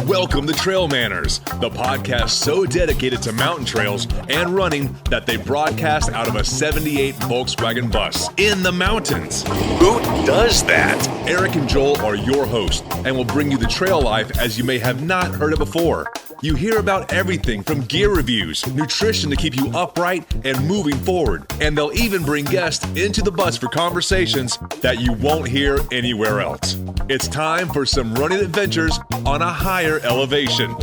Welcome to Trail Manners, the podcast so dedicated to mountain trails and running that they broadcast out of a 78 Volkswagen bus in the mountains. Who does that? Eric and Joel are your hosts and will bring you the trail life as you may have not heard it before. You hear about everything from gear reviews, nutrition to keep you upright and moving forward, and they'll even bring guests into the bus for conversations that you won't hear anywhere else. It's time for some running adventures on a higher elevation.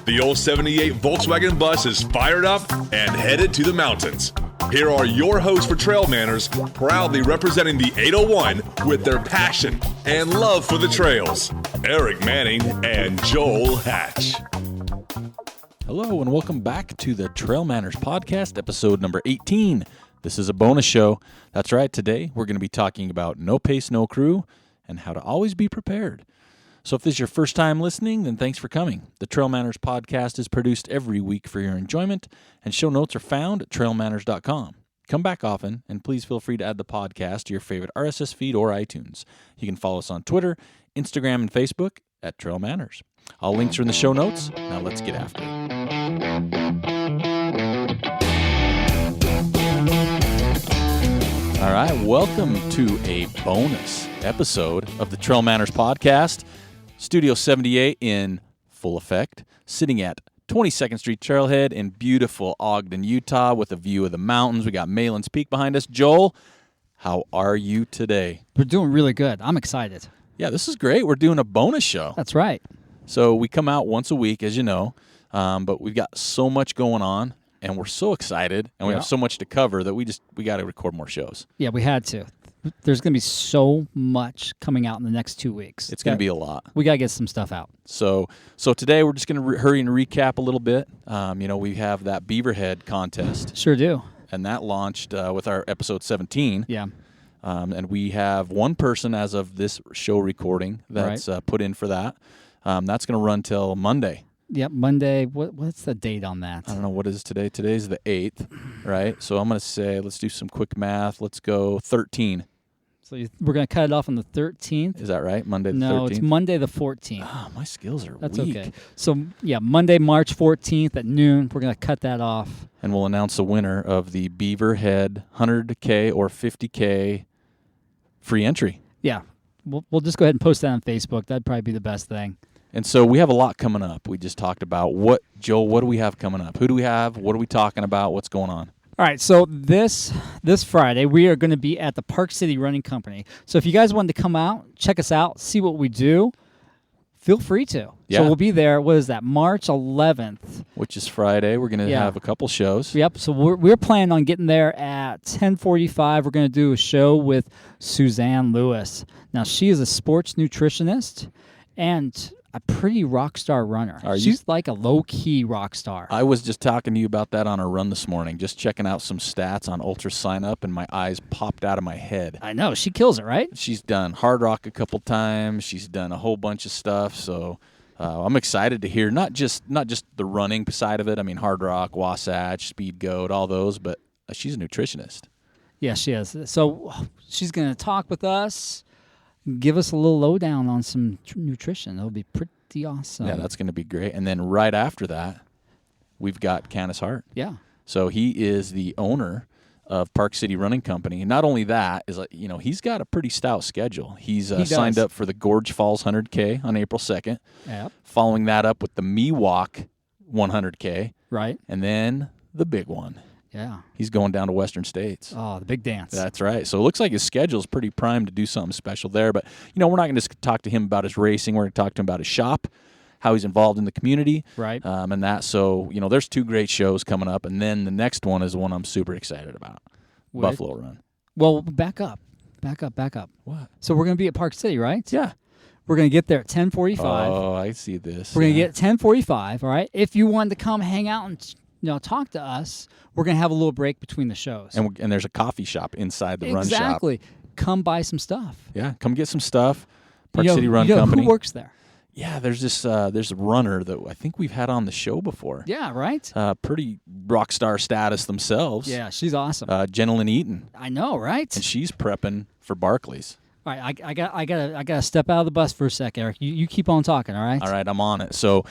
The old 78 Volkswagen bus is fired up and headed to the mountains. Here are your hosts for Trail Manners, proudly representing the 801 with their passion and love for the trails, Eric Manning and Joel Hatch. Hello and welcome back to the Trail Manners Podcast, episode number 18. This is a bonus show. That's right, today we're going to be talking about no pace, no crew, and how to always be prepared. So if this is your first time listening, then thanks for coming. The Trail Manners Podcast is produced every week for your enjoyment, and show notes are found at trailmanners.com. Come back often, and please feel free to add the podcast to your favorite RSS feed or iTunes. You can follow us on Twitter, Instagram, and Facebook at Trail Manners. All links are in the show notes. Now let's get after it. All right, welcome to a bonus episode of the Trail Manners Podcast. Studio 78 in full effect, sitting at 22nd Street Trailhead in beautiful Ogden, Utah, with a view of the mountains. We got Malin's Peak behind us. Joel, how are you today? We're doing really good. I'm excited. Yeah, this is great. We're doing a bonus show. That's right. So we come out once a week, as you know, but we've got so much going on, and we're so excited, and we have so much to cover that we got to record more shows. Yeah, we had to. There's going to be so much coming out in the next 2 weeks. It's going to be a lot. We got to get some stuff out. So today we're just going to hurry and recap a little bit. We have that Beaverhead contest. Sure do. And that launched with our episode 17. Yeah. And we have one person as of this show recording that's put in for that. That's going to run till Monday. Yep, Monday. What's the date on that? I don't know. What is today? Today's the 8th, right? So I'm going to say, let's do some quick math. Let's go 13. So we're going to cut it off on the 13th? Is that right? Monday the 13th? No, it's Monday the 14th. Oh, my skills are That's weak. okay. So, yeah, Monday, March 14th at noon, we're going to cut that off. And we'll announce the winner of the Beaverhead 100K or 50K free entry. Yeah. We'll just go ahead and post that on Facebook. That'd probably be the best thing. And so we have a lot coming up. We just talked about Joel, what do we have coming up? Who do we have? What are we talking about? What's going on? All right, so this Friday, we are going to be at the Park City Running Company. So if you guys wanted to come out, check us out, see what we do, feel free to. Yeah. So we'll be there, what is that, March 11th. Which is Friday. We're going to have a couple shows. Yep, so we're planning on getting there at 10:45. We're going to do a show with Suzanne Lewis. Now, she is a sports nutritionist and a pretty rock star runner. She's like a low-key rock star. I was just talking to you about that on our run this morning, just checking out some stats on Ultra Sign Up, and my eyes popped out of my head. I know. She kills it, right? She's done Hard Rock a couple times. She's done a whole bunch of stuff, so I'm excited to hear not just the running side of it. I mean, Hard Rock, Wasatch, Speed Goat, all those, but she's a nutritionist. Yeah, she is. So she's going to talk with us, give us a little lowdown on some nutrition. That'll be pretty awesome. Yeah, that's going to be great. And then right after that, we've got Canis Hart. Yeah. So he is the owner of Park City Running Company. And not only that, he's got a pretty stout schedule. He's signed up for the Gorge Falls 100K on April 2nd. Yep. Following that up with the Miwok 100K. Right. And then the big one. Yeah. He's going down to Western States. Oh, the big dance. That's right. So it looks like his schedule is pretty primed to do something special there. But, we're not going to just talk to him about his racing. We're going to talk to him about his shop, how he's involved in the community. Right. And that. So, there's two great shows coming up. And then the next one is one I'm super excited about. Buffalo Run. Well, back up. What? So we're going to be at Park City, right? Yeah. We're going to get there at 10:45. Oh, I see this. We're going to get 10:45, all right? If you wanted to come hang out and talk to us, we're going to have a little break between the shows. And there's a coffee shop inside the run shop. Exactly. Come buy some stuff. Yeah, come get some stuff. Park City Run Company. Who works there? Yeah, there's a runner that I think we've had on the show before. Yeah, right? Pretty rock star status themselves. Yeah, she's awesome. Jenilyn Eaton. I know, right? And she's prepping for Barclays. All right, I gotta step out of the bus for a sec, Eric. You keep on talking, all right? All right, I'm on it. So,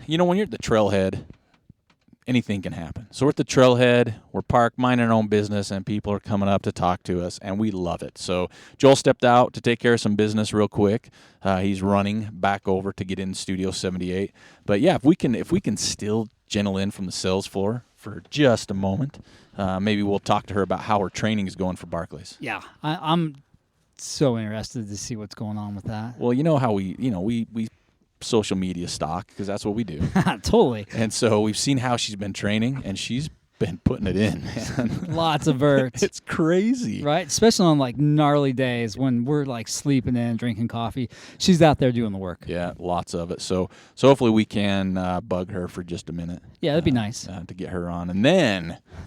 when you're at the trailhead, anything can happen. So we're at the trailhead, we're parked, minding our own business, and people are coming up to talk to us, and we love it. So Joel stepped out to take care of some business real quick. He's running back over to get in Studio 78. But yeah, if we can still gentle in from the sales floor for just a moment, maybe we'll talk to her about how her training is going for Barclays. Yeah, I'm so interested to see what's going on with that. Well, you know how we social media stock, because that's what we do. Totally. And so we've seen how she's been training, and she's been putting it in, man. Lots of verts. It's crazy. Right? Especially on like gnarly days when we're like sleeping in, drinking coffee. She's out there doing the work. Yeah, lots of it. So hopefully we can bug her for just a minute. Yeah, that'd be nice. To get her on. And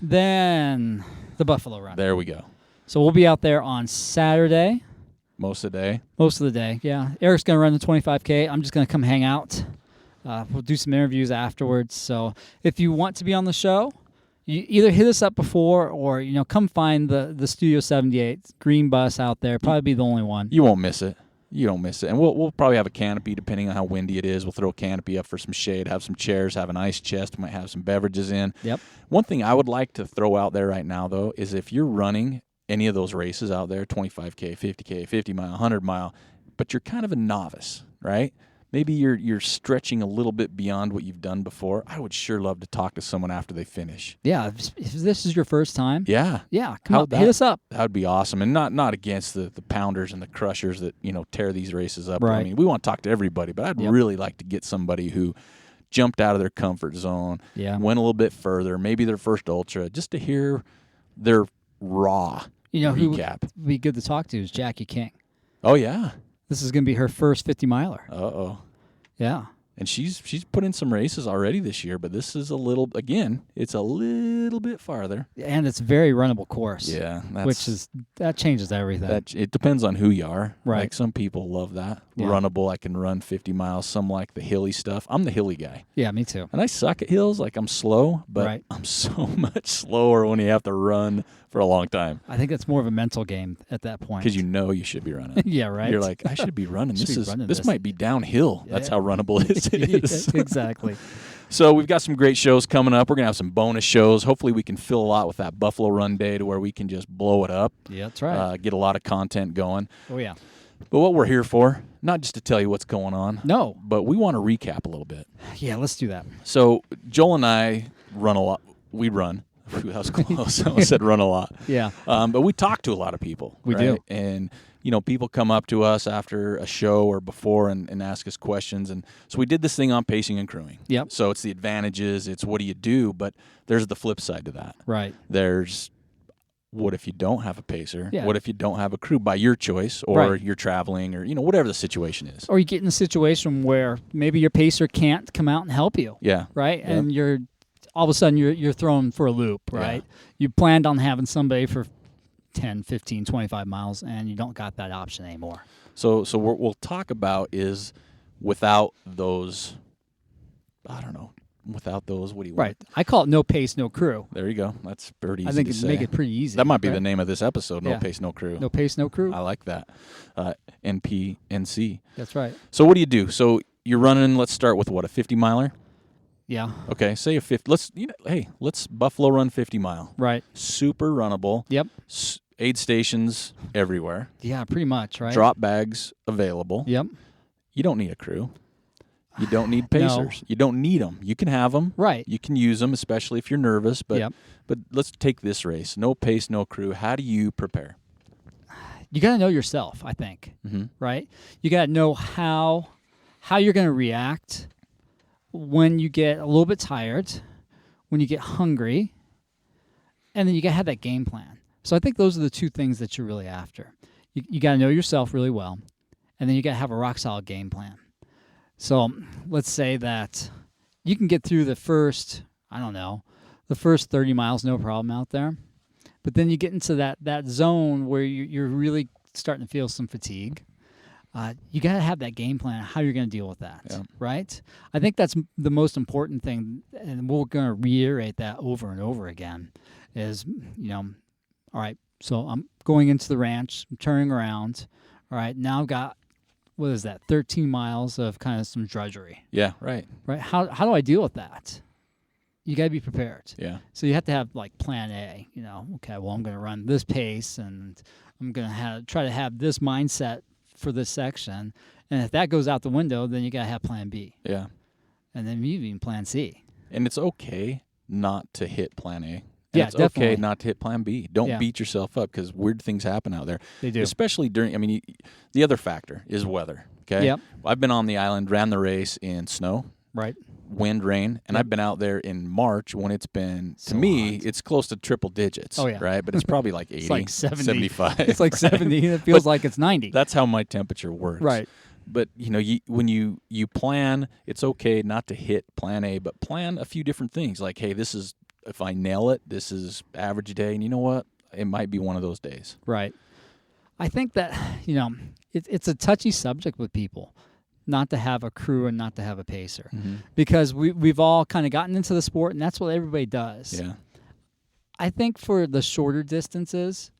then the Buffalo Run. There we go. So we'll be out there on Saturday. Most of the day. Most of the day, yeah. Eric's going to run the 25K. I'm just going to come hang out. We'll do some interviews afterwards. So if you want to be on the show, you either hit us up before or, come find the Studio 78 green bus out there. Probably be the only one. You won't miss it. You don't miss it. And we'll probably have a canopy depending on how windy it is. We'll throw a canopy up for some shade, have some chairs, have an ice chest. We might have some beverages in. Yep. One thing I would like to throw out there right now, though, is if you're running any of those races out there, 25K, 50K, 50 mile, 100 mile, but you're kind of a novice, right? Maybe you're stretching a little bit beyond what you've done before. I would sure love to talk to someone after they finish. Yeah, if this is your first time. Yeah. Come on, hit us up. That would be awesome. And not against the pounders and the crushers that, tear these races up. Right. I mean, we want to talk to everybody, but I'd really like to get somebody who jumped out of their comfort zone, went a little bit further, maybe their first ultra, just to hear their raw recap. Who would be good to talk to is Jackie King. Oh, yeah. This is going to be her first 50-miler. Uh-oh. Yeah. And she's put in some races already this year, but this is it's a little bit farther. And it's a very runnable course. Yeah. That changes everything. It depends on who you are. Right. Like some people love that. Yeah. Runnable, I can run 50 miles. Some like the hilly stuff. I'm the hilly guy. Yeah, me too. And I suck at hills. Like I'm slow, but I'm so much slower when you have to run for a long time. I think it's more of a mental game at that point. Because you should be running. Yeah, right. You're like, I should be running. This might be downhill. That's how runnable it is. Exactly. So we've got some great shows coming up. We're going to have some bonus shows. Hopefully we can fill a lot with that Buffalo Run Day to where we can just blow it up. Yeah, that's right. Get a lot of content going. Oh, yeah. But what we're here for, not just to tell you what's going on. No. But we want to recap a little bit. Yeah, let's do that. So Joel and I run a lot. We run. That was close. I said run a lot. Yeah. But we talk to a lot of people. We do. And, people come up to us after a show or before and ask us questions. And so we did this thing on pacing and crewing. Yep. So it's the advantages. It's what do you do? But there's the flip side to that. Right. There's what if you don't have a pacer? Yeah. What if you don't have a crew by your choice or you're traveling or, whatever the situation is. Or you get in a situation where maybe your pacer can't come out and help you. Yeah. Right? Yeah. And you're all of a sudden you're thrown for a loop, right? Yeah. You planned on having somebody for 10, 15, 25 miles, and you don't got that option anymore. So what we'll talk about is without those, what do you right. want? I call it no pace, no crew. There you go. That's pretty easy I think to it'd say. make it pretty easy. That might be the name of this episode, No Pace, No Crew. No pace, no crew. I like that. NPNC. That's right. So what do you do? So you're running, let's start with what, a 50-miler? Yeah. Okay, say a 50. Let's Buffalo Run 50 mile. Right. Super runnable. Yep. Aid stations everywhere. Yeah, pretty much, right? Drop bags available. Yep. You don't need a crew. You don't need pacers. No. You don't need them. You can have them. Right. You can use them, especially if you're nervous. But but let's take this race. No pace, no crew. How do you prepare? You got to know yourself, I think. Mm-hmm. Right? You got to know how you're going to react when you get a little bit tired, when you get hungry, and then you got to have that game plan. So I think those are the two things that you're really after. You got to know yourself really well, and then you got to have a rock-solid game plan. So let's say that you can get through the first 30 miles, no problem out there, but then you get into that zone where you're really starting to feel some fatigue. You got to have that game plan, how you're going to deal with that, right? I think that's the most important thing, and we're going to reiterate that over and over again, is, all right, so I'm going into the ranch, I'm turning around. All right, now I've got, 13 miles of kind of some drudgery. Yeah, right. Right? How do I deal with that? You got to be prepared. Yeah. So you have to have like plan A, okay, well, I'm going to run this pace and I'm going to try to have this mindset for this section. And if that goes out the window, then you got to have plan B. Yeah. And then maybe even plan C. And it's okay not to hit plan A. And Yeah, it's definitely. okay not to hit plan B. Don't Yeah. beat yourself up because weird things happen out there. They do. Especially during, the other factor is weather. Okay. Yep. I've been on the island, ran the race in snow, Right. wind, rain, and I've been out there in March when it's been, to So me, hot. it's close to triple digits. Oh, yeah. Right. But it's probably like 80, It's like 70. 75. It's like right? 70. It feels like it's 90. That's how my temperature works. Right. But when you plan, it's okay not to hit plan A, but plan a few different things. Like, hey, this is, if I nail it, this is average day, and you know what? It might be one of those days. Right. I think that, it's a touchy subject with people, not to have a crew and not to have a pacer, because we've all kind of gotten into the sport, and that's what everybody does. Yeah. I think for the shorter distances,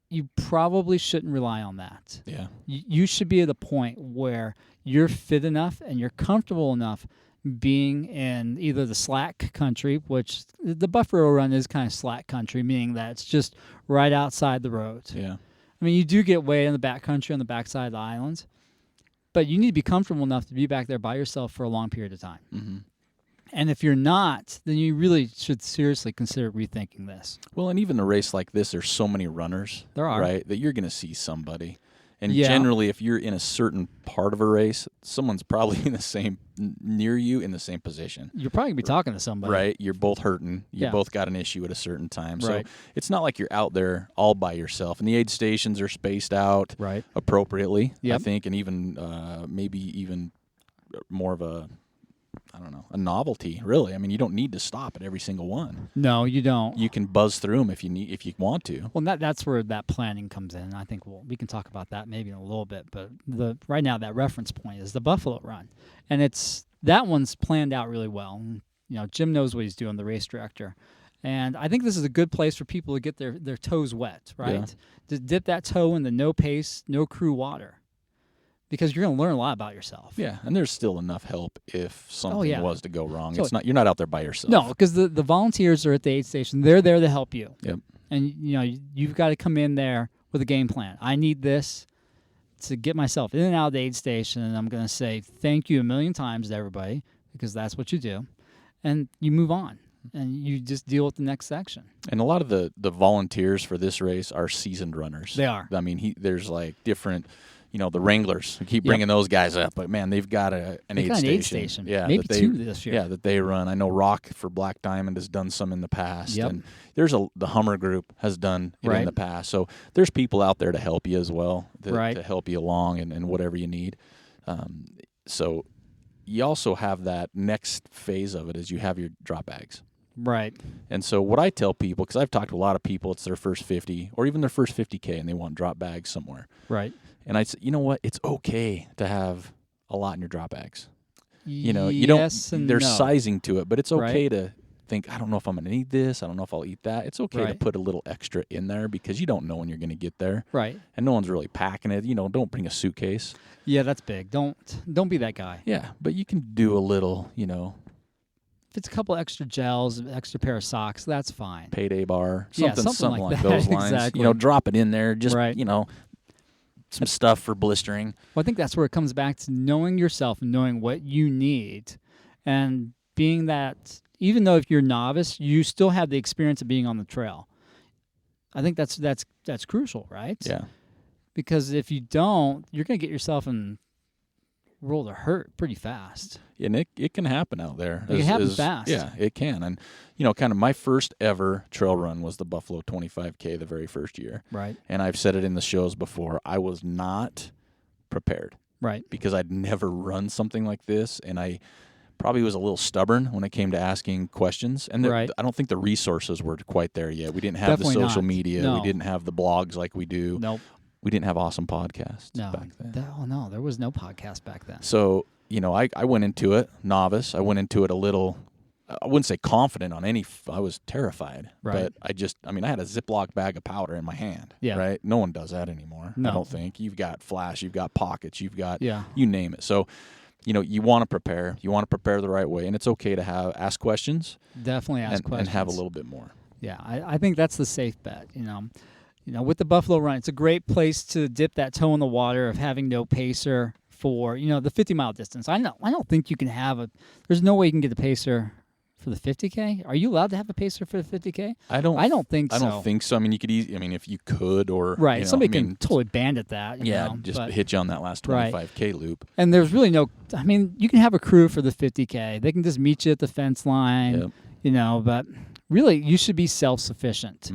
you probably shouldn't rely on that. Yeah. You should be at a point where you're fit enough and you're comfortable enough being in either the slack country, which the Buffalo Run is kind of slack country, meaning that it's just right outside the road. Yeah. I mean, you do get way in the back country on the backside of the islands, but you need to be comfortable enough to be back there by yourself for a long period of time. Mm-hmm. And if you're not, then you really should seriously consider rethinking this. Well, and even a race like this, there's so many runners. There are. Right, that you're going to see somebody. And Yeah. generally, if you're in a certain part of a race, someone's probably near you in the same position. You're probably going to be talking to somebody. Right? You're both hurting. You Yeah. both got an issue at a certain time. Right. So it's not like you're out there all by yourself. And the aid stations are spaced out Right. appropriately, Yep. I think, and even maybe even more of a novelty, really. I mean, you don't need to stop at every single one. No, you don't. You can buzz through them if you want to. Well, that's where that planning comes in. I think we can talk about that maybe in a little bit. But right now, that reference point is the Buffalo Run, and that one's planned out really well. And, Jim knows what he's doing, the race director, and I think this is a good place for people to get their toes wet, right? Yeah. To dip that toe in the no pace, no crew water, because you're going to learn a lot about yourself. Yeah, and there's still enough help if something yeah. was to go wrong. So- You're not out there by yourself. No, because the volunteers are at the aid station. They're there to help you. Yep. And you've got to come in there with a game plan. I need this to get myself in and out of the aid station, and I'm going to say thank you a million times to everybody because that's what you do. And you move on, and you just deal with the next section. And a lot of the volunteers for this race are seasoned runners. They are. I mean, there's like different, the Wranglers. We keep bringing those guys up, but man, they've got an aid station. Yeah, maybe that two this year. Yeah, that they run. I know Rock for Black Diamond has done some in the past. Yep. And there's the Hummer Group has done it in Right. the past. So there's people out there to help you as well, Right. to help you along and whatever you need. So you also have that next phase of it is you have your drop bags. Right. And so what I tell people, because I've talked to a lot of people, it's their first 50 or even their first 50K and they want drop bags somewhere. Right. And I say, you know what? It's okay to have a lot in your drop bags. You don't, Yes and there's no. sizing to it, but it's okay Right. to think, I don't know if I'm going to need this. I don't know if I'll eat that. It's okay to Right. put a little extra in there because you don't know when you're going to get there. Right. And no one's really packing it. Don't bring a suitcase. Yeah, that's big. Don't be that guy. Yeah, but you can do a little, If it's a couple extra gels, an extra pair of socks, that's fine. payday bar, Yeah, something something like like that. those lines. Exactly. Drop it in there. Just, Right. some stuff for blistering. Well, I think that's where it comes back to knowing yourself and knowing what you need, and being that even though if you're a novice, you still have the experience of being on the trail. I think that's crucial, right? Yeah. Because if you don't, you're going to get yourself in a world of hurt pretty fast. And it can happen out there. It can happen fast. Yeah, it can. And, kind of my first ever trail run was the Buffalo 25K the very first year. Right. And I've said it in the shows before. I was not prepared Right. because I'd never run something like this. And I probably was a little stubborn when it came to asking questions. And Right. I don't think the resources were quite there yet. We didn't have Definitely the social not. media. No. We didn't have the blogs like we do. Nope. We didn't have awesome podcasts No. back then. No, there was no podcast back then. So, I went into it novice. I went into it a little I wouldn't say confident on any. I was terrified, Right. but I had a Ziploc bag of powder in my hand. Yeah. Right. No one does that anymore. No. I don't think. You've got flash. You've got pockets. You've got Yeah. you name it. So, you want to prepare. You want to prepare the right way, and it's okay to ask questions. Definitely ask questions. And have a little bit more. Yeah, I think that's the safe bet. With the Buffalo Run, it's a great place to dip that toe in the water of having no pacer for the 50-mile distance. I don't think you can have there's no way you can get a pacer for the 50K. Are you allowed to have a pacer for the 50K? I don't think so. I don't think so. I mean, you could if you could, or right, somebody can totally bandit that. Just hit you on that last 25K loop. And there's really no. I mean, you can have a crew for the 50K. They can just meet you at the fence line. Yep. But really, you should be self-sufficient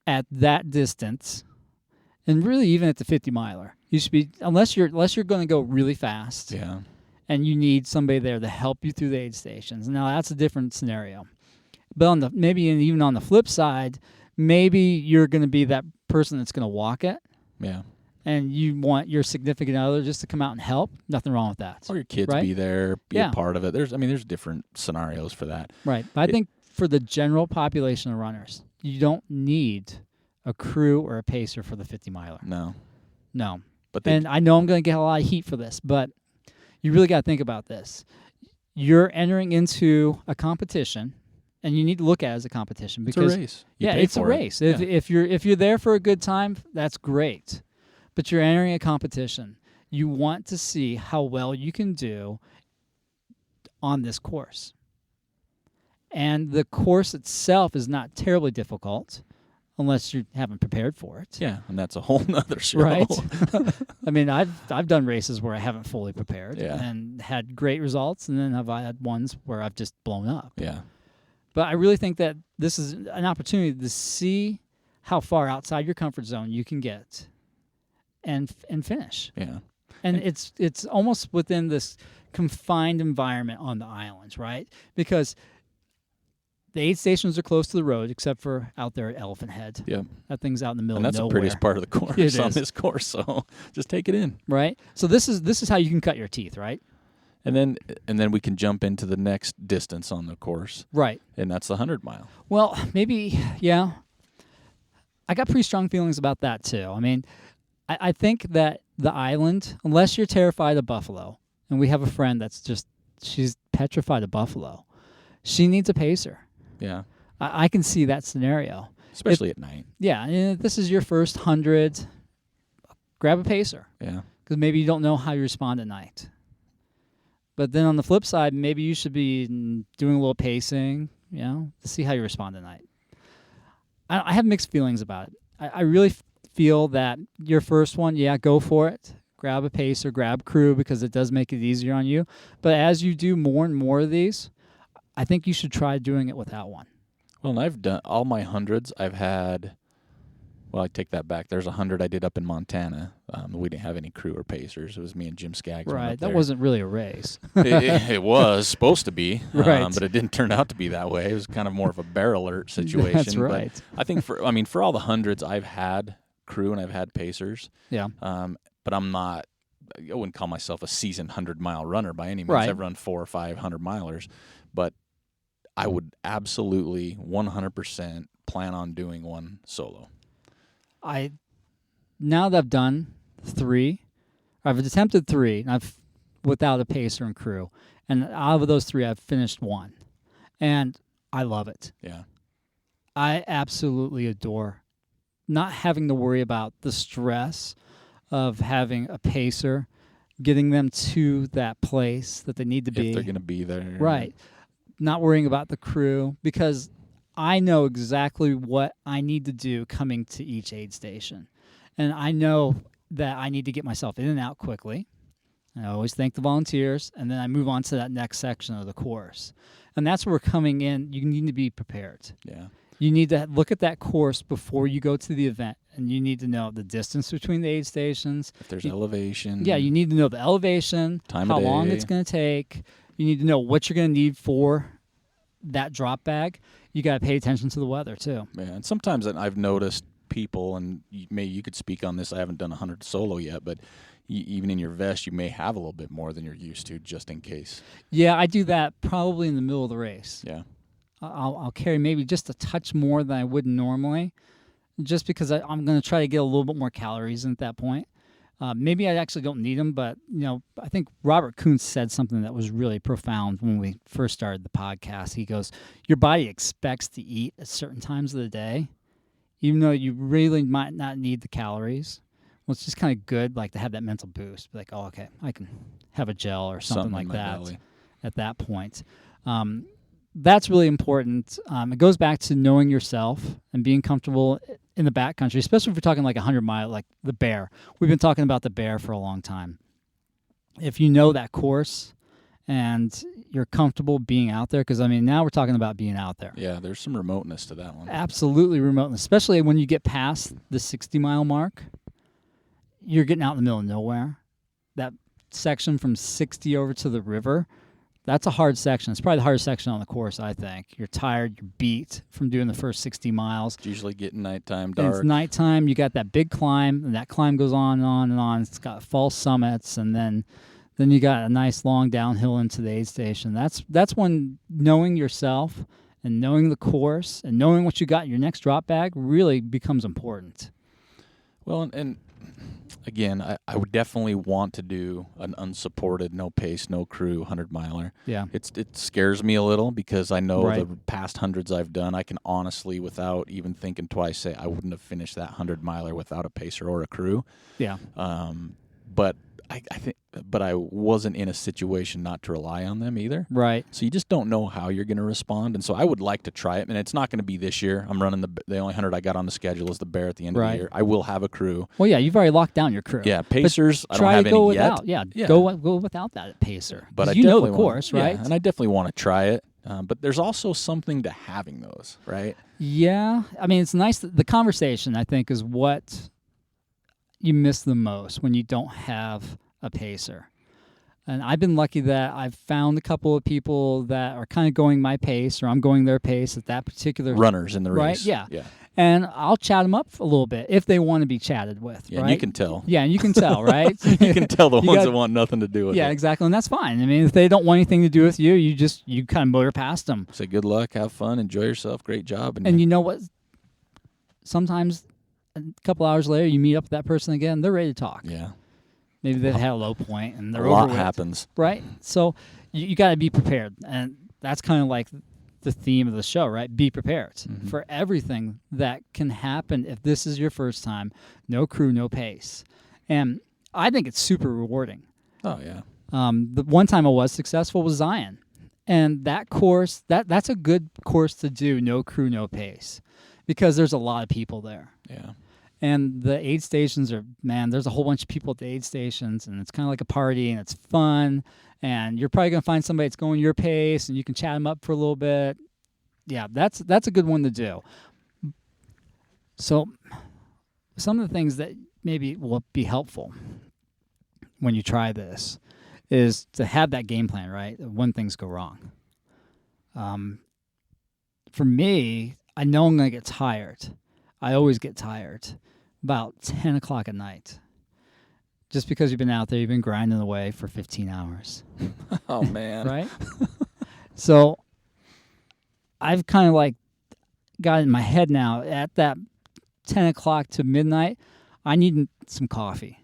at that distance, and really even at the 50-miler. You should be unless you're going to go really fast. Yeah. And you need somebody there to help you through the aid stations. Now that's a different scenario. But even on the flip side, maybe you're going to be that person that's going to walk it. Yeah. And you want your significant other just to come out and help. Nothing wrong with that. Or your kids be there, be a part of it. There's different scenarios for that. Right. But I think for the general population of runners, you don't need a crew or a pacer for the 50-miler. No. And I know I'm going to get a lot of heat for this, but you really got to think about this. You're entering into a competition, and you need to look at it as a competition because it's a race. It's a race. If you're there for a good time, that's great. But you're entering a competition. You want to see how well you can do on this course. And the course itself is not terribly difficult unless you haven't prepared for it. Yeah, and that's a whole nother show. Right. I mean, I've done races where I haven't fully prepared and had great results, and then I've had ones where I've just blown up. Yeah. But I really think that this is an opportunity to see how far outside your comfort zone you can get and finish. Yeah. And it's almost within this confined environment on the islands, right? Because the aid stations are close to the road, except for out there at Elephant Head. Yep. That thing's out in the middle of nowhere. And that's the prettiest part of the course on this course, so just take it in. Right? So this is how you can cut your teeth, right? And then we can jump into the next distance on the course. Right. And that's the 100-mile. Well, maybe, yeah. I got pretty strong feelings about that, too. I mean, I think that the island, unless you're terrified of buffalo, and we have a friend she's petrified of buffalo, she needs a pacer. Yeah. I can see that scenario. Especially at night. Yeah. And if this is your first 100, grab a pacer. Yeah. Because maybe you don't know how you respond at night. But then on the flip side, maybe you should be doing a little pacing, to see how you respond at night. I have mixed feelings about it. I really feel that your first one, go for it. Grab a pacer, grab crew, because it does make it easier on you. But as you do more and more of these, I think you should try doing it without one. Well, and I've done all my 100s. I've had, I take that back. There's 100 I did up in Montana. We didn't have any crew or pacers. It was me and Jim Skaggs. Right. That wasn't really a race. it was supposed to be, right. But it didn't turn out to be that way. It was kind of more of a bear alert situation. That's right. But I think for all the 100s, I've had crew and I've had pacers. Yeah. But I wouldn't call myself a seasoned 100-mile runner by any means. Right. I've run 400 or 500 milers, but I would absolutely 100% plan on doing one solo. Now that I've done 3, I've attempted 3, and I've without a pacer and crew, and out of those 3, I've finished 1, and I love it. Yeah, I absolutely adore not having to worry about the stress of having a pacer, getting them to that place that they need to be. If they're going to be there. Right. Not worrying about the crew, because I know exactly what I need to do coming to each aid station. And I know that I need to get myself in and out quickly. I always thank the volunteers, and then I move on to that next section of the course. And that's where we're coming in. You need to be prepared. Yeah. You need to look at that course before you go to the event, and you need to know the distance between the aid stations. If there's elevation. Yeah, you need to know the elevation, time how of day. long it's going to take. You need to know what you're going to need for that drop bag. You got to pay attention to the weather, too. Yeah, and sometimes I've noticed people, and you could speak on this. I haven't done 100 solo yet, but even in your vest, you may have a little bit more than you're used to, just in case. Yeah, I do that probably in the middle of the race. Yeah. I'll carry maybe just a touch more than I would normally, just because I'm going to try to get a little bit more calories in at that point. Maybe I actually don't need them, but I think Robert Kuntz said something that was really profound when we first started the podcast. He goes, "Your body expects to eat at certain times of the day, even though you really might not need the calories." Well, it's just kind of good, like, to have that mental boost. Be like, oh, okay, I can have a gel or something like that belly. At that point. That's really important. It goes back to knowing yourself and being comfortable in the backcountry, especially if we're talking like 100-mile, like the Bear. We've been talking about the Bear for a long time. If you know that course and you're comfortable being out there, because, now we're talking about being out there. Yeah, there's some remoteness to that one. Absolutely remoteness, especially when you get past the 60-mile mark. You're getting out in the middle of nowhere. That section from 60 over to the river, that's a hard section. It's probably the hardest section on the course, I think. You're tired. You're beat from doing the first 60 miles. It's usually getting nighttime, And dark. it's nighttime. You got that big climb, and that climb goes on and on and on. It's got false summits, and then you got a nice long downhill into the aid station. That's when knowing yourself and knowing the course and knowing what you got in your next drop bag really becomes important. Well, and again, I would definitely want to do an unsupported, no pace, no crew 100-miler. Yeah. It scares me a little because I know Right. the past hundreds I've done, I can honestly, without even thinking twice, say I wouldn't have finished that 100-miler without a pacer or a crew. Yeah. But I think, but I wasn't in a situation not to rely on them either. Right. So you just don't know how you're going to respond, and so I would like to try it. And it's not going to be this year. I'm running the only 100 I got on the schedule is the Bear at the end of Right. the year. I will have a crew. Well, yeah, you've already locked down your crew. Yeah, Pacers. I don't Try have to go any yet. without. Yeah, Yeah. Go without that at Pacer. But I you know the definitely course, want, right? Yeah, and I definitely want to try it. But there's also something to having those, right? Yeah, it's nice. The conversation, I think, is what you miss the most when you don't have a pacer. And I've been lucky that I've found a couple of people that are kind of going my pace, or I'm going their pace at that particular Runners in the right. race. Yeah. Yeah. And I'll chat them up a little bit if they want to be chatted with. Yeah, right? and you can tell. Yeah, and you can tell, right? You can tell the You ones got- that want nothing to do with Yeah, it. exactly, and that's fine. If they don't want anything to do with you, you kind of motor past them. Say good luck, have fun, enjoy yourself, great job. And you know what? Sometimes a couple hours later, you meet up with that person again. They're ready to talk. yeah, Maybe they've had a low point and they're a lot over it, happens. right? So you got to be prepared, and that's kind of like the theme of the show, right? Be prepared for everything that can happen if this is your first time. No crew, no pace, and I think it's super rewarding. Oh yeah. The one time I was successful was Zion, and that course that's a good course to do. No crew, no pace, because there's a lot of people there. Yeah. And the aid stations there's a whole bunch of people at the aid stations, and it's kind of like a party, and it's fun, and you're probably going to find somebody that's going your pace, and you can chat them up for a little bit. Yeah, that's a good one to do. So some of the things that maybe will be helpful when you try this is to have that game plan, right, when things go wrong. For me, I know I'm going to get tired. I always get tired about 10 o'clock at night. Just because you've been out there, you've been grinding away for 15 hours, Oh man. right? So I've kind of like got in my head now at that 10 o'clock to midnight, I need some coffee.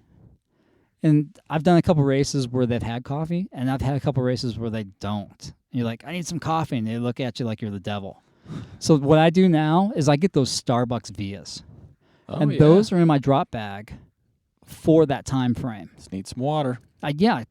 And I've done a couple races where they've had coffee, and I've had a couple races where they don't. And you're like, I need some coffee, and they look at you like you're the devil. So what I do now is I get those Starbucks Vias. Oh, And yeah. those are in my drop bag for that time frame. Just need some water. I don't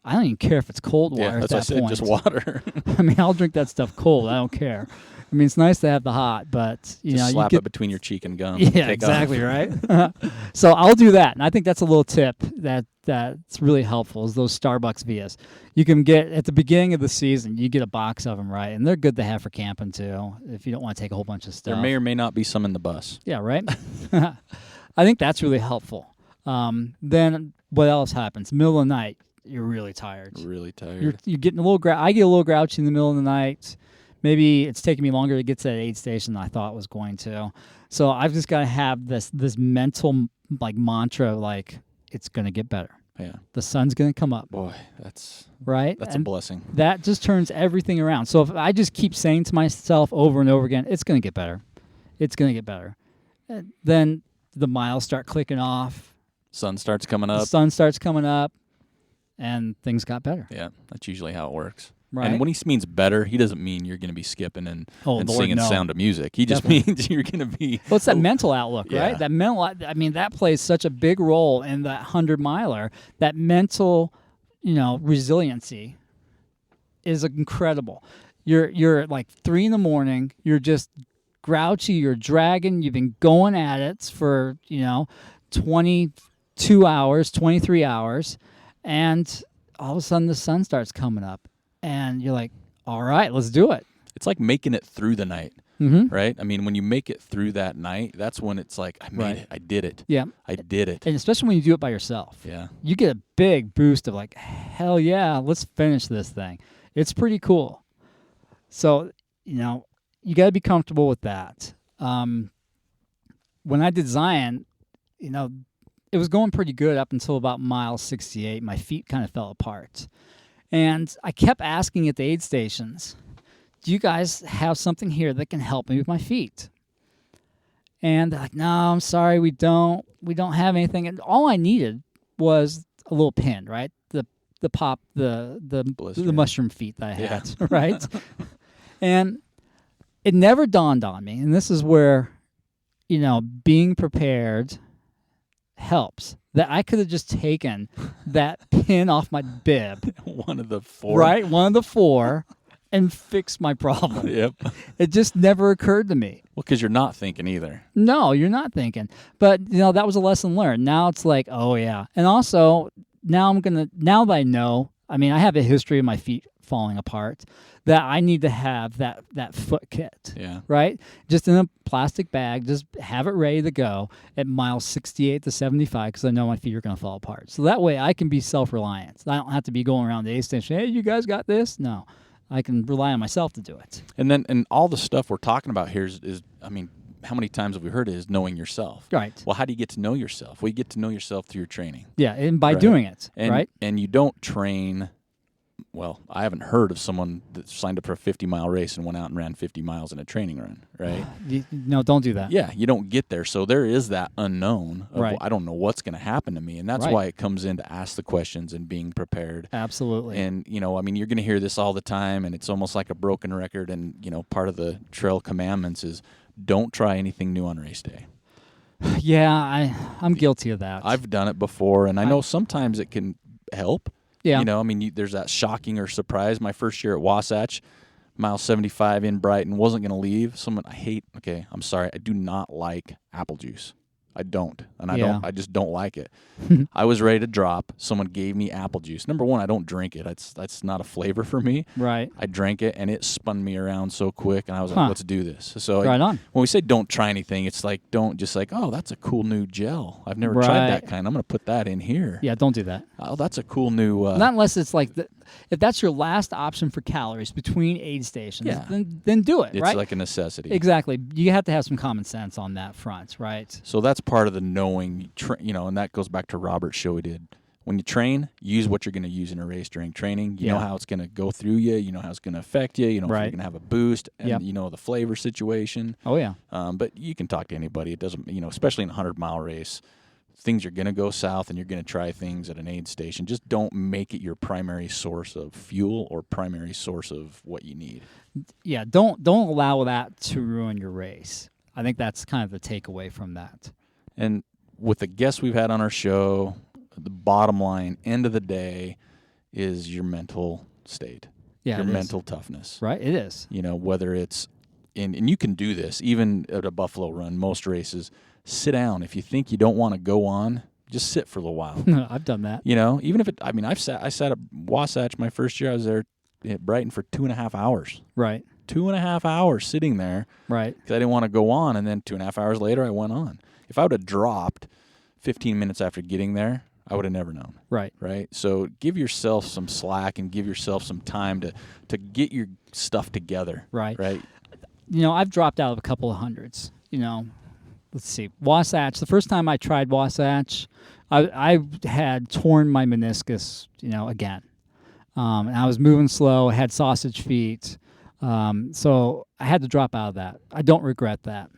even care if it's cold water Yeah, at that's that what I said. point. Just water. I'll drink that stuff cold. I don't care. It's nice to have the hot, but Just you slap get it between your cheek and gum. yeah, Take exactly off. right. So I'll do that, and I think that's a little tip that's really helpful. Is those Starbucks Vias you can get at the beginning of the season. You get a box of them, right, and they're good to have for camping too. If you don't want to take a whole bunch of stuff, There may or may not be some in the bus. yeah, right. I think that's really helpful. Then what else happens? Middle of the night, you're really tired. Really tired. You're getting a little I get a little grouchy in the middle of the night. Maybe it's taking me longer to get to that aid station than I thought it was going to. So I've just got to have this mental like mantra, like it's going to get better. Yeah. the sun's going to come up, Boy, that's right? a And blessing. that just turns everything around. So if I just keep saying to myself over and over again, it's going to get better. It's going to get better. Then the miles start clicking off. Sun starts coming The up. sun starts coming up, and things got better. Yeah, that's usually how it works. Right. And when he means better, he doesn't mean you're going to be skipping and Lord, singing no. Sound of Music. He just Definitely. means you're going to be. Well, it's that mental outlook, Yeah. right? That mental. I mean, that plays such a big role in that 100-miler. That mental, resiliency is incredible. You're at like 3 a.m. You're just grouchy. You're dragging. You've been going at it for 22 hours, 23 hours, and all of a sudden the sun starts coming up, and you're like, all right, let's do it. It's like making it through the night, Mm-hmm. right? I mean, when you make it through that night, that's when it's like, I made Right. it. I did it. Yeah. I did it. And especially when you do it by yourself. Yeah. You get a big boost of like, hell yeah, let's finish this thing. It's pretty cool. So, you got to be comfortable with that. When I did Zion, it was going pretty good up until about mile 68. My feet kind of fell apart. And I kept asking at the aid stations, do you guys have something here that can help me with my feet? And they're like, no, I'm sorry, we don't have anything. And all I needed was a little pin, right? The Blister. mushroom feet that I Yeah. had, right? And it never dawned on me, and this is where, being prepared helps, that I could have just taken that pin off my bib, One of the 4. right? One of the 4, and fixed my problem. Yep. It just never occurred to me. Well, because you're not thinking either. No, you're not thinking. But, that was a lesson learned. Now it's like, oh, yeah. And also, now that I know, I mean, I have a history of my feet falling apart, that I need to have that foot kit, Yeah. right? Just in a plastic bag, just have it ready to go at miles 68 to 75 because I know my feet are going to fall apart. So that way I can be self-reliant. I don't have to be going around the aid station, hey, you guys got this? No. I can rely on myself to do it. And all the stuff we're talking about here is I mean, how many times have we heard it is knowing yourself? Right. Well, how do you get to know yourself? Well, you get to know yourself through your training. Yeah, and by Right. doing it, And, right? And you don't train. Well, I haven't heard of someone that signed up for a 50-mile race and went out and ran 50 miles in a training run, right? No, don't do that. Yeah, you don't get there. So there is that unknown of, Right. I don't know what's going to happen to me. And that's Right. why it comes in to ask the questions and being prepared. Absolutely. And, I mean, you're going to hear this all the time, and it's almost like a broken record. And, part of the trail commandments is don't try anything new on race day. Yeah, I'm guilty of that. I've done it before, and I know sometimes it can help. Yeah. I mean, there's that shocking or surprise. My first year at Wasatch, mile 75 in Brighton, wasn't going to leave. I'm sorry, I do not like apple juice. I don't. And I just don't like it. I was ready to drop. Someone gave me apple juice. Number one, I don't drink it. That's not a flavor for me. Right. I drank it, and it spun me around so quick, and I was Huh. like, let's do this. So Right on. when we say don't try anything, it's like don't just like, oh, that's a cool new gel. I've never tried that Right. kind. I'm going to put that in here. Yeah, don't do that. Oh, that's a cool new. Not unless it's like if that's your last option for calories between aid stations, Yeah. then do it, It's right? like a necessity. Exactly. You have to have some common sense on that front, right? So that's part of the knowing, and that goes back to Robert's show we did. When you train, use what you're going to use in a race during training. You know how it's going to go through you. You know how it's going to affect you. You know if Right. you're going to have a boost, and Yep. you know the flavor situation. Oh, yeah. But you can talk to anybody. It doesn't, especially in a 100-mile race, things are going to go south, and you're going to try things at an aid station. Just don't make it your primary source of fuel or primary source of what you need. Yeah, don't allow that to ruin your race. I think that's kind of the takeaway from that. And with the guests we've had on our show, the bottom line, end of the day, is your mental state, Yeah, your it is. mental toughness. Right? It is. Whether it's and you can do this even at a Buffalo Run, most races. Sit down if you think you don't want to go on. Just sit for a little while. I've done that. Even if I sat at Wasatch my first year. I was there at Brighton for 2.5 hours. Right. 2.5 hours sitting there. Right. Because I didn't want to go on, and then 2.5 hours later, I went on. If I would have dropped 15 minutes after getting there, I would have never known. Right. Right? So give yourself some slack and give yourself some time to get your stuff together. Right. Right? I've dropped out of a couple of hundreds. Let's see. Wasatch, the first time I tried Wasatch I had torn my meniscus, again. And I was moving slow, had sausage feet. So I had to drop out of that. I don't regret that.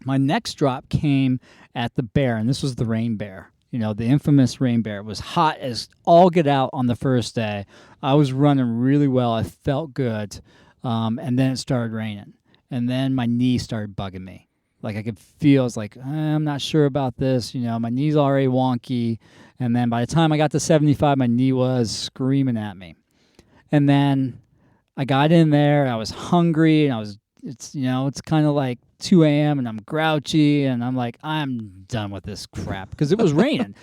My next drop came at the Bear, and this was the Rain Bear. The infamous Rain Bear. It was hot as all get out on the first day. I was running really well. I felt good. And then it started raining. And then my knee started bugging me. Like I could feel, I was like, I'm not sure about this. My knee's already wonky. And then by the time I got to 75, my knee was screaming at me. And then I got in there. I was hungry, and it's kind of like 2 a.m. and I'm grouchy, and I'm like, I'm done with this crap because it was raining.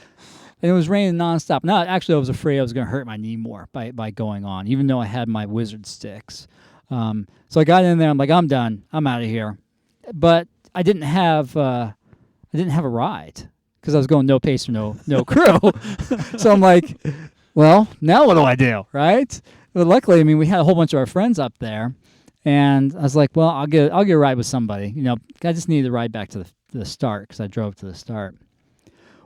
And it was raining nonstop. Now, actually, I was afraid I was going to hurt my knee more by going on, even though I had my wizard sticks. So I got in there. I'm like, I'm done. I'm out of here. But I didn't have a ride because I was going no pace or no crew. So I'm like, well, now what do I do, right? But luckily, we had a whole bunch of our friends up there. And I was like, well, I'll get a ride with somebody. I just needed to ride back to the start because I drove to the start.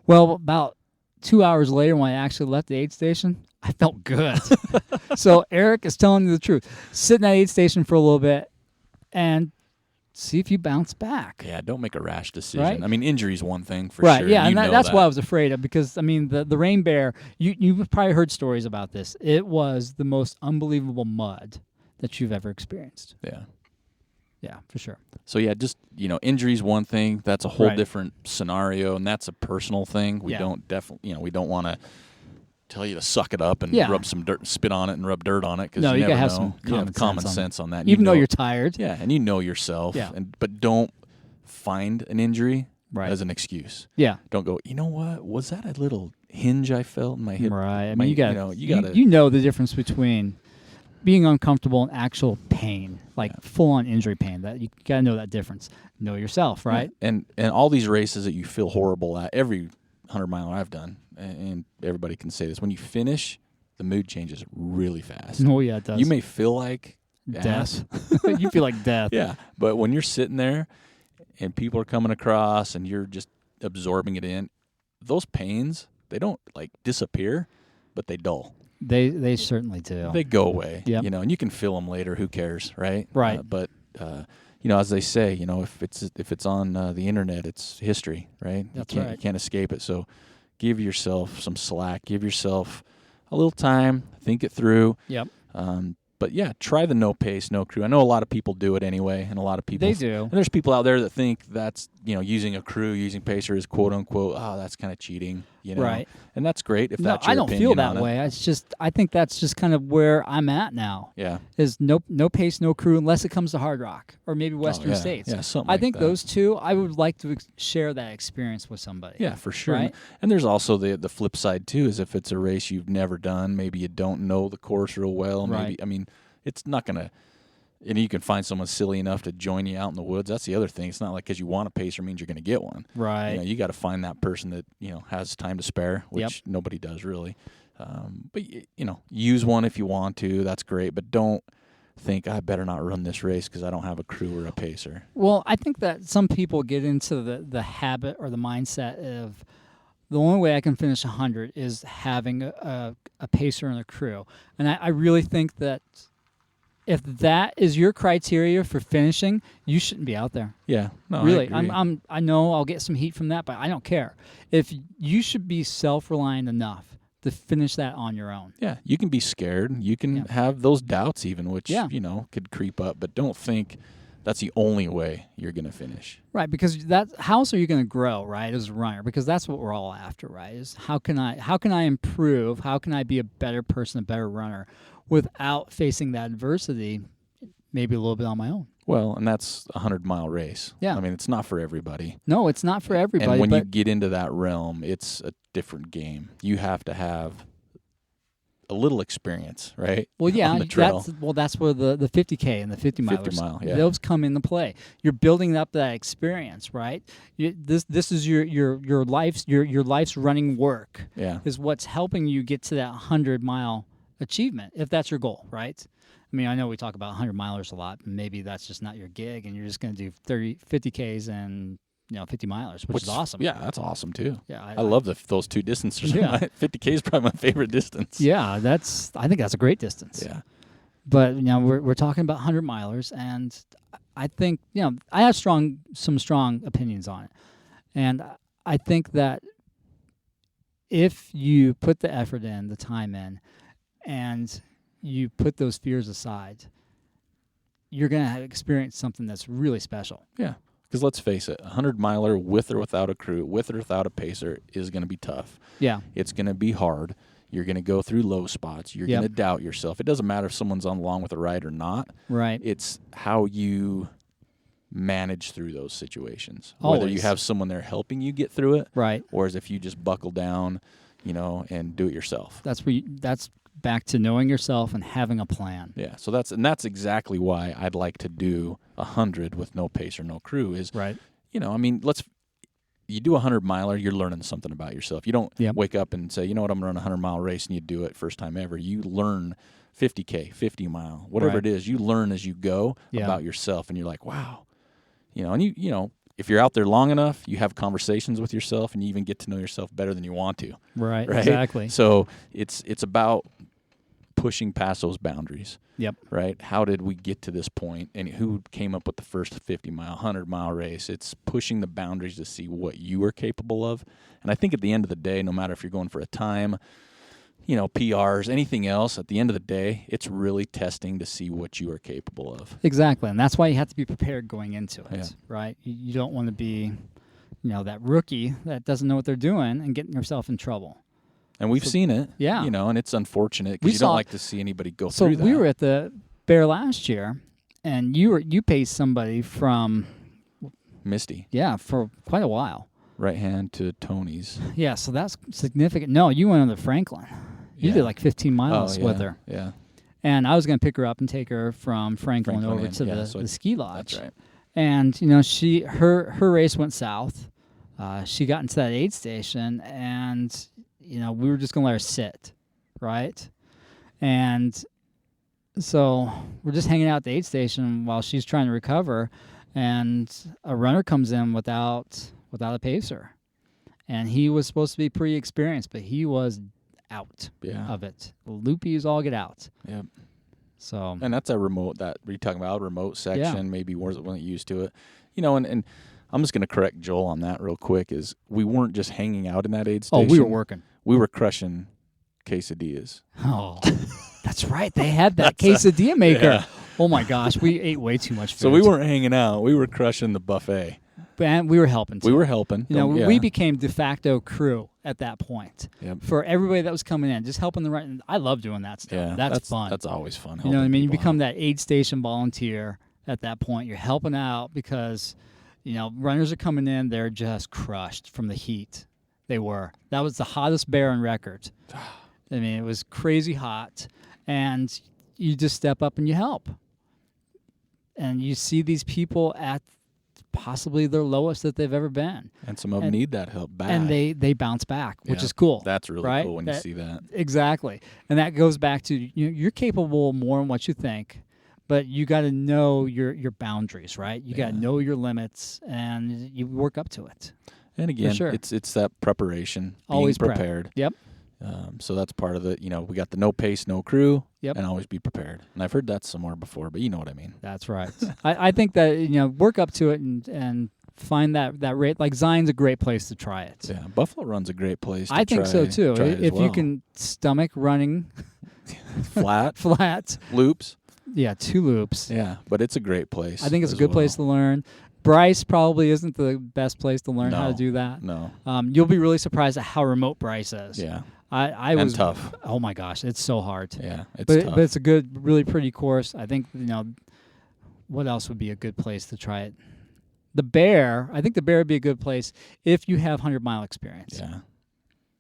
Well, about 2 hours later, when I actually left the aid station, I felt good. So Eric is telling you the truth. Sit in that aid station for a little bit and see if you bounce back. Yeah, don't make a rash decision. Right? Injury is one thing for right, sure. Yeah, and that's what I was afraid of because, the Rain Bear, you've probably heard stories about this. It was the most unbelievable mud that you've ever experienced. Yeah, for sure. So yeah, just injury's one thing. That's a whole Right. different scenario, and that's a personal thing. We Yeah. don't we don't want to tell you to suck it up and Yeah. rub some dirt, spit on it, and rub dirt on it because No, you you never gotta have know. some You have common common sense sense on that. And Even though know- you're tired. yeah, and you know yourself. Yeah. But don't find an injury Right. as an excuse. Yeah. Don't go. You know what? Was that a little hinge I felt in my hip? Right. My- you got you gotta. you know the difference between being uncomfortable and actual pain, like full-on injury pain. That you got to know that difference. Know yourself, right? And all these races that you feel horrible at, every 100-miler I've done, and everybody can say this, when you finish, the mood changes really fast. Oh yeah, it does. You may feel like ass. death. You feel like death. Yeah, but when you're sitting there and people are coming across and you're just absorbing it in, those pains, they don't disappear, but they dull. They certainly do. They go away. Yep. And you can feel them later. Who cares, right? Right. But as they say, if it's on the internet, it's history, right? That's You right. can't escape it. So give yourself some slack. Give yourself a little time. Think it through. Yep. But yeah, try the no pace, no crew. I know a lot of people do it anyway, and a lot of people They do. And there's people out there that think that's using a crew, using pacer is quote unquote, that's kind of cheating, Right. And that's great if No, that's your I don't opinion feel that on it. way. I think that's just kind of where I'm at now. Yeah. Is no pace, no crew, unless it comes to Hard Rock or maybe Western yeah. States. Yeah, something I like think that. those two, I would like to share that experience with somebody. Yeah, for sure. Right? And there's also the flip side too, is if it's a race you've never done, maybe you don't know the course real well. Maybe Right. it's not gonna. And you can find someone silly enough to join you out in the woods. That's the other thing. It's not like because you want a pacer means you're going to get one. Right. You got to find that person that has time to spare, which Yep. nobody does really. But use one if you want to. That's great. But don't think I better not run this race because I don't have a crew or a pacer. Well, I think that some people get into the habit or the mindset of the only way I can finish 100 is having a pacer and a crew. And I really think that if that is your criteria for finishing, you shouldn't be out there. Yeah, no, Really, I agree. I know I'll get some heat from that, but I don't care. If you should be self-reliant enough to finish that on your own. Yeah, you can be scared. You can Yeah. have those doubts even, which, Yeah. could creep up. But don't think that's the only way you're going to finish. Right, because how else are you going to grow, right, as a runner? Because that's what we're all after, right? Is how can I improve? How can I be a better person, a better runner, without facing that adversity, maybe a little bit on my own? Well, and that's a 100-mile race. Yeah. It's not for everybody. No, it's not for everybody. And when but you get into that realm, it's a different game. You have to have a little experience, right? well, yeah, on the trail. that's where the 50K and the 50 milers, 50 mile, yeah. those come into play. You're building up that experience, right? This is your life's running work. Yeah. Is what's helping you get to that 100-mile achievement, if that's your goal, right? I know we talk about 100 milers a lot, and maybe that's just not your gig, and you're just going to do 50Ks and 50 milers, which is awesome. Yeah, that's awesome too. Yeah, I love those two distances. Yeah. 50K is probably my favorite distance. Yeah, I think that's a great distance. Yeah. But we're talking about 100 milers, and I think I have some strong opinions on it, and I think that if you put the effort in, the time in, and you put those fears aside, you're going to experience something that's really special. Yeah. Because let's face it, a 100-miler with or without a crew, with or without a pacer, is going to be tough. Yeah. It's going to be hard. You're going to go through low spots. You're going to doubt yourself. It doesn't matter if someone's on along with a ride or not. Right. It's how you manage through those situations. Always. Whether you have someone there helping you get through it, right, or as if you just buckle down, and do it yourself. That's back to knowing yourself and having a plan. Yeah, so that's exactly why I'd like to do 100 with no pace or no crew is, right. You do a 100-miler, you're learning something about yourself. You don't wake up and say, I'm going to run a 100-mile race, and you do it first time ever. You learn 50K, 50-mile, whatever it is. You learn as you go about yourself, and you're like, wow. And if you're out there long enough, you have conversations with yourself, and you even get to know yourself better than you want to. Right? Exactly. So it's about pushing past those boundaries. Yep. Right? How did we get to this point, and who came up with the first 50-mile, 100-mile race? It's pushing the boundaries to see what you are capable of. And I think at the end of the day, no matter if you're going for a time, PRs, anything else, at the end of the day, it's really testing to see what you are capable of. Exactly. And that's why you have to be prepared going into it, right? You don't want to be, that rookie that doesn't know what they're doing and getting yourself in trouble. And we've seen it, yeah. And it's unfortunate because you don't like to see anybody go through that. So we were at the Bear last year, and you paced somebody from Misty. Yeah, for quite a while. Right hand to Tony's. Yeah, so that's significant. No, you went on the Franklin. You did like 15 miles with her. Yeah. And I was going to pick her up and take her from Franklin over to the ski lodge. That's right. And her race went south. She got into that aid station, and we were just going to let her sit, right? And so we're just hanging out at the aid station while she's trying to recover, and a runner comes in without a pacer. And he was supposed to be pretty experienced, but he was out of it. The loopies all get out. Yep. So, and that's a remote that we're talking about, a remote section, maybe wasn't used to it. And I'm just going to correct Joel on that real quick, is we weren't just hanging out in that aid station. Oh, we were working. We were crushing quesadillas. Oh, that's right. They had that quesadilla maker. Yeah. Oh, my gosh. We ate way too much food. So we weren't hanging out. We were crushing the buffet. And we were helping, too. We were helping. We became de facto crew at that point. Yep. For everybody that was coming in, just helping the run. I love doing that stuff. Yeah, that's fun. That's always fun. You know what I mean? You become that aid station volunteer at that point. You're helping out because, runners are coming in. They're just crushed from the heat. They were. That was the hottest Bear on record. I mean, it was crazy hot. And you just step up and you help. And you see these people at possibly their lowest that they've ever been. And some of them need that help back. And they bounce back, which is cool. That's really cool when you see that. Exactly. And that goes back to you're capable more than what you think, but you got to know your boundaries, right? You got to know your limits, and you work up to it. And again, it's that preparation, always being prepared. Yep. So that's part of it. We got the no pace, no crew, and always be prepared. And I've heard that somewhere before, but you know what I mean. That's right. I think that work up to it and find that rate. Like Zion's a great place to try it. Yeah, Buffalo Run's a great place. I think so too. If you can stomach running flat loops. Yeah, 2 loops. Yeah, but it's a great place. I think it's a good place to learn. Bryce probably isn't the best place to learn how to do that. No. You'll be really surprised at how remote Bryce is. Yeah. I was tough. Oh my gosh, it's so hard. Yeah, tough. But it's a good, really pretty course. I think what else would be a good place to try it? The Bear. I think the Bear would be a good place if you have 100-mile experience. Yeah.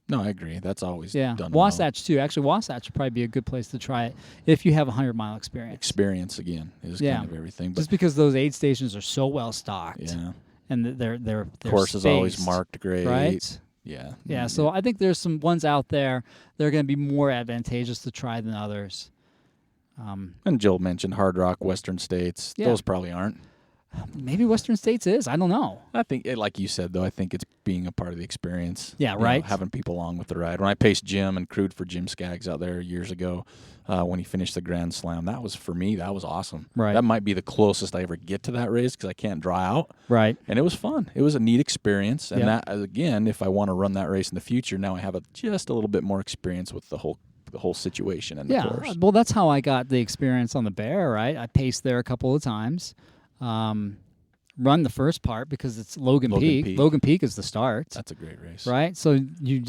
No, I agree. That's always done Wasatch too. Actually, Wasatch would probably be a good place to try it if you have 100-mile experience. Experience again is kind of everything. But just because those aid stations are so well stocked. Yeah. And they're course is always marked great. Right. Yeah. Yeah. So I think there's some ones out there that are going to be more advantageous to try than others. And Joel mentioned Hard Rock, Western States. Yeah. Those probably aren't. Maybe Western States is. I don't know. I think, like you said, though, I think it's being a part of the experience. Yeah, You know, right. having people along with the ride. When I paced Jim and crewed for Jim Skaggs out there years ago, when he finished the Grand Slam, that was, for me, that was awesome. Right. That might be the closest I ever get to that race because I can't dry out. Right. And it was fun. It was a neat experience. And Yep. that, again, if I want to run that race in the future, now I have just a little bit more experience with the whole situation and the Yeah. course. Well, that's how I got the experience on the Bear, right? I paced there a couple of times. Run the first part because it's Logan Peak. Logan Peak is the start. That's a great race. Right? So you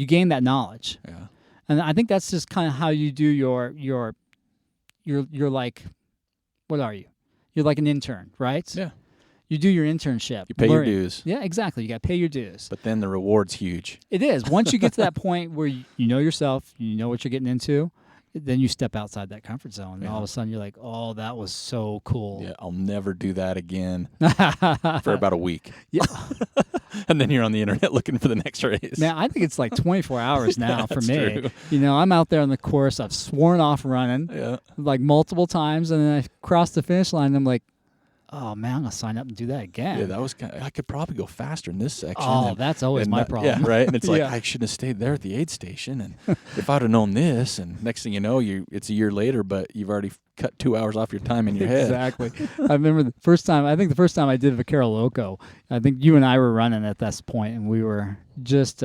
gain that knowledge. Yeah. And I think that's just kind of how you do you're like, what are you? You're like an intern, right? Yeah. You do your internship. You pay your learning. dues. Yeah, exactly. You got to pay your dues. But then the reward's huge. It is. Once you get to that point where you know yourself, you know what you're getting into, then you step outside that comfort zone. And all of a sudden you're like, oh, that was so cool. Yeah, I'll never do that again for about a week. Yeah. And then you're on the internet looking for the next race. Man, I think it's like 24 hours now for that's me. true. You know, I'm out there on the course. I've sworn off running Yeah. like multiple times, and then I cross the finish line. And I'm like, oh man, I'm gonna sign up and do that again. Yeah, that was kind of, I could probably go faster in this section. Oh, and- that's always and my not- problem. Yeah, right. And it's like Yeah. I shouldn't have stayed there at the aid station. And if I'd have known this, and next thing you know, it's a year later, but you've already cut 2 hours off your time in your head. Exactly. I remember the first time I did Vaquero Loco, I think you and I were running at this point, and we were just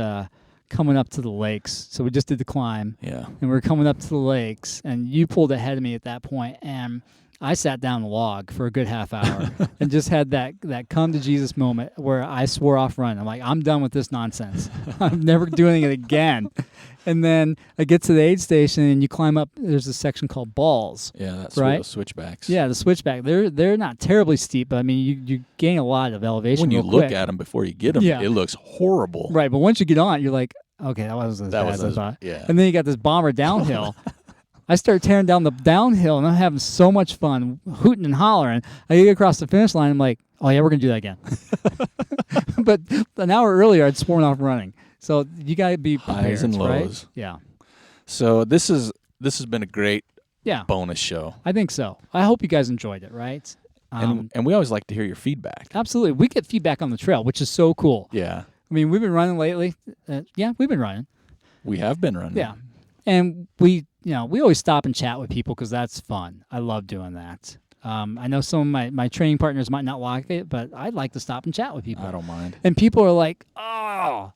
coming up to the lakes. So we just did the climb, Yeah. and we were coming up to the lakes, and you pulled ahead of me at that point, and I sat down the log for a good half hour and just had that come to Jesus moment where I swore off running. I'm like, I'm done with this nonsense. I'm never doing it again. And then I get to the aid station, and you climb up. There's a section called Balls. Yeah, that's Right? those switchbacks. Yeah, the switchback. They're not terribly steep, but I mean, you gain a lot of elevation. When you real look quick. at them before you get them, Yeah. it looks horrible. Right, but once you get on it, you're like, okay, that wasn't as That bad was as I thought. yeah. And then you got this bomber downhill. I start tearing down the downhill, and I'm having so much fun, hooting and hollering. I get across the finish line. I'm like, oh yeah, we're gonna do that again. But an hour earlier, I'd sworn off running. So you gotta be prepared, Highs and right? lows. Yeah, So this has been a great yeah. bonus show, I think so. I hope you guys enjoyed it. Right? and we always like to hear your feedback. Absolutely, we get feedback on the trail, which is so cool. Yeah, I mean, we've been running lately. Yeah, we've been running. we have been running. Yeah. And we always stop and chat with people because that's fun. I love doing that. I know some of my training partners might not like it, but I'd like to stop and chat with people. I don't mind. And people are like, oh,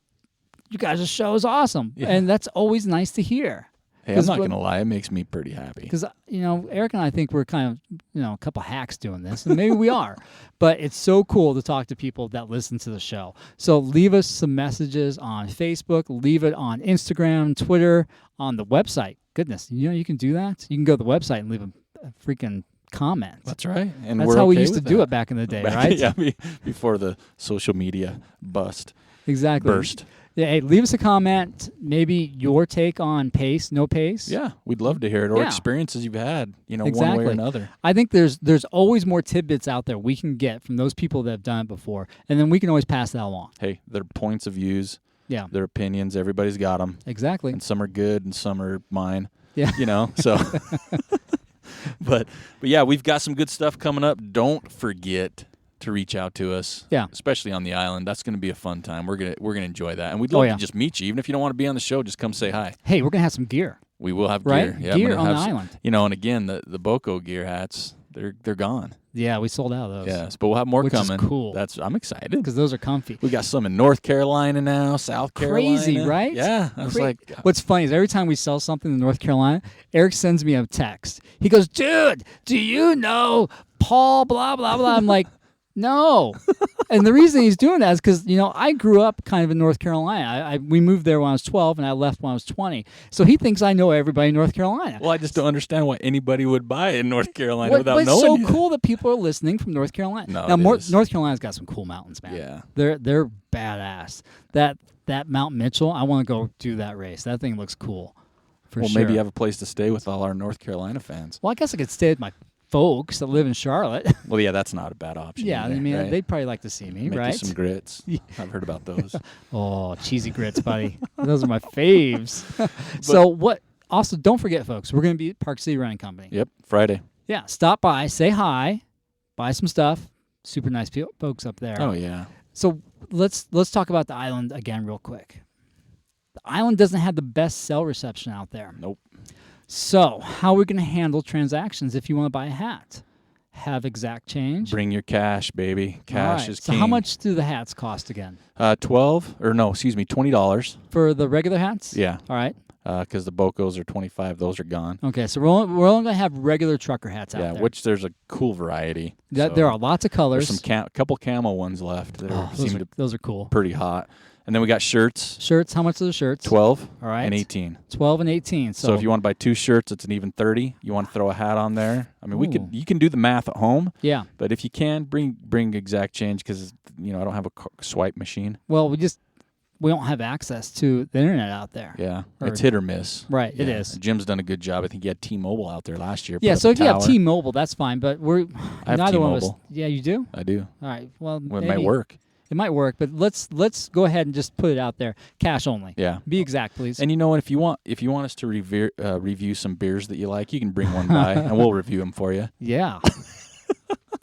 you guys' show is awesome. Yeah. And that's always nice to hear. Hey, I'm 'Cause not what- gonna lie, it makes me pretty happy. Because, Eric and I think we're kind of, a couple hacks doing this, and maybe we are. But it's so cool to talk to people that listen to the show. So leave us some messages on Facebook, leave it on Instagram, Twitter, on the website. Goodness, you can do that? You can go to the website and leave a freaking comment. That's right. And That's we're how we okay used to with do that. it back in the day, Back- right? Yeah, before the social media bust. Exactly. Burst. Yeah, hey, leave us a comment, maybe your take on pace, no pace. Yeah, we'd love to hear it, or Yeah. experiences you've had, one way Exactly. or another. I think there's always more tidbits out there we can get from those people that have done it before, and then we can always pass that along. Hey, their points of views, Yeah, their opinions, everybody's got them, exactly. and some are good and some are mine. Yeah. So. But yeah, we've got some good stuff coming up. Don't forget to reach out to us. Yeah. Especially on the island. That's going to be a fun time. We're gonna enjoy that, and we'd Oh, love yeah. to just meet you. Even if you don't want to be on the show, just come say hi. Hey, we're gonna have some gear. We will have Right? gear. Yeah, I'm Gear gonna on have the some- island. And again, the Boco gear hats, they're gone. Yeah, we sold out of those. Yes, but we'll have more Which is coming. cool. I'm excited. because those are comfy. We got some in North Carolina now, South Carolina. Crazy, right? Yeah. I was Cra- like, What's funny is every time we sell something in North Carolina, Eric sends me a text. He goes, "Dude, do you know Paul? Blah blah blah." I'm like, "No," and the reason he's doing that is because I grew up kind of in North Carolina. We moved there when I was 12, and I left when I was 20. So he thinks I know everybody in North Carolina. well, I just don't understand why anybody would buy it in North Carolina But without it's knowing so you. cool that people are listening from North Carolina. No, now, it is. North Carolina's got some cool mountains, man. Yeah. They're badass. That Mount Mitchell, I want to go do that race. That thing looks cool. For Well, sure. maybe you have a place to stay with all our North Carolina fans. Well, I guess I could stay with my folks that live in Charlotte. Well, yeah, that's not a bad option. Yeah, either, I mean, right? they'd probably like to see me, Make right? you some grits. I've heard about those. Oh, cheesy grits, buddy. Those are my faves. So what? Also, don't forget, folks, we're going to be at Park City Running Company. Yep, Friday. Yeah, stop by, say hi, buy some stuff, super nice folks up there. Oh yeah. So let's talk about the island again real quick. The island doesn't have the best cell reception out there. Nope. So how are we going to handle transactions if you want to buy a hat? Have exact change? Bring your cash, baby. Cash All right. is So king. how much do the hats cost again? $20. For the regular hats? Yeah. All right. Because the Bocos are $25. Those are gone. Okay, so we're only going to have regular trucker hats out Yeah, there. which there's a cool variety. So There are lots of colors. there's some couple camo ones left that those are cool. pretty hot. And then we got shirts. Shirts, how much are the shirts? 12 All right. and 18. 12 and 18. So if you want to buy 2 shirts, it's an even 30. You want to throw a hat on there? I mean, you can do the math at home. Yeah. But if you can, bring exact change because I don't have a swipe machine. Well, we don't have access to the internet out there. Yeah, it's hit or miss. Right, it Yeah. is. Jim's done a good job. I think he had T-Mobile out there last year. Yeah, put so up if a you have tower. T-Mobile, that's fine. But I have neither one of us. T-Mobile. Yeah, you do. I do. All right. Well, Well, it might work. It might work, but let's go ahead and just put it out there. Cash only. Yeah. Be exact, please. And you know what? If you want us to review some beers that you like, you can bring one by, and we'll review them for you. Yeah.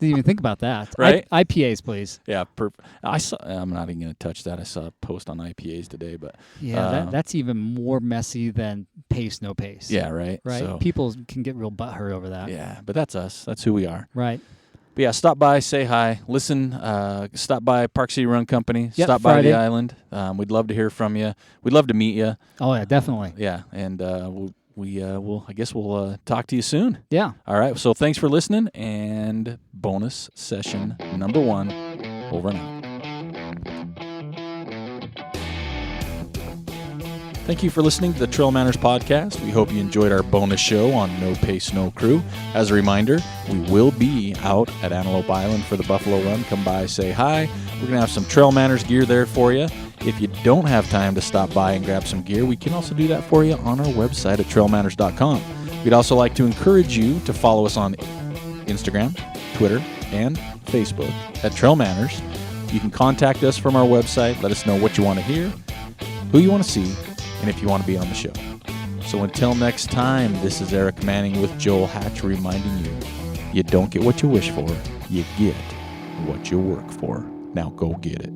Didn't even think about that. Right? IPAs, please. Yeah. I'm not even going to touch that. I saw a post on IPAs today, but Yeah, that's even more messy than pace, no pace. yeah, right. Right. So, People can get real butthurt over that. yeah, but that's us. That's who we are. Right. But yeah, stop by, say hi, listen. Stop by Park City Run Company. Yep, stop by Friday. the island. We'd love to hear from you. We'd love to meet you. Oh yeah, definitely. Yeah, and we'll talk to you soon. Yeah. All right. So thanks for listening, and bonus session number 1 over and out. Thank you for listening to the Trail Manners podcast. We hope you enjoyed our bonus show on No Pace, No Crew. As a reminder, we will be out at Antelope Island for the Buffalo Run. Come by, say hi. We're going to have some Trail Manners gear there for you. If you don't have time to stop by and grab some gear, we can also do that for you on our website at trailmanners.com. We'd also like to encourage you to follow us on Instagram, Twitter, and Facebook at Trail Manners. You can contact us from our website. Let us know what you want to hear, who you want to see, and if you want to be on the show. So until next time, this is Eric Manning with Joel Hatch reminding you, you don't get what you wish for, you get what you work for. Now go get it.